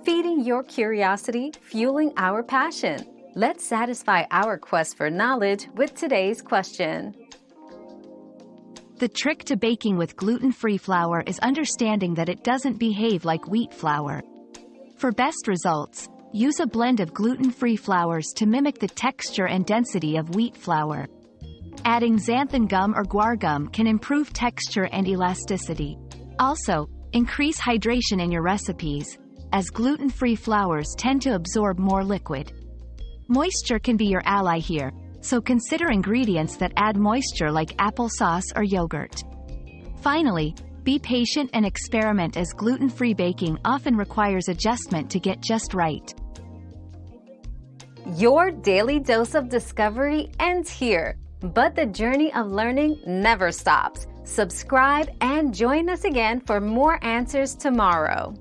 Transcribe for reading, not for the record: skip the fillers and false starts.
feeding your curiosity, fueling our passion. Let's satisfy our quest for knowledge with today's question. The trick to baking with gluten-free flour is understanding that it doesn't behave like wheat flour. For best results, use a blend of gluten-free flours to mimic the texture and density of wheat flour. Adding xanthan gum or guar gum can improve texture and elasticity. Also, increase hydration in your recipes, as gluten-free flours tend to absorb more liquid. Moisture can be your ally here, so consider ingredients that add moisture like applesauce or yogurt. Finally, be patient and experiment, as gluten-free baking often requires adjustment to get just right. Your daily dose of discovery ends here, but the journey of learning never stops. Subscribe and join us again for more answers tomorrow.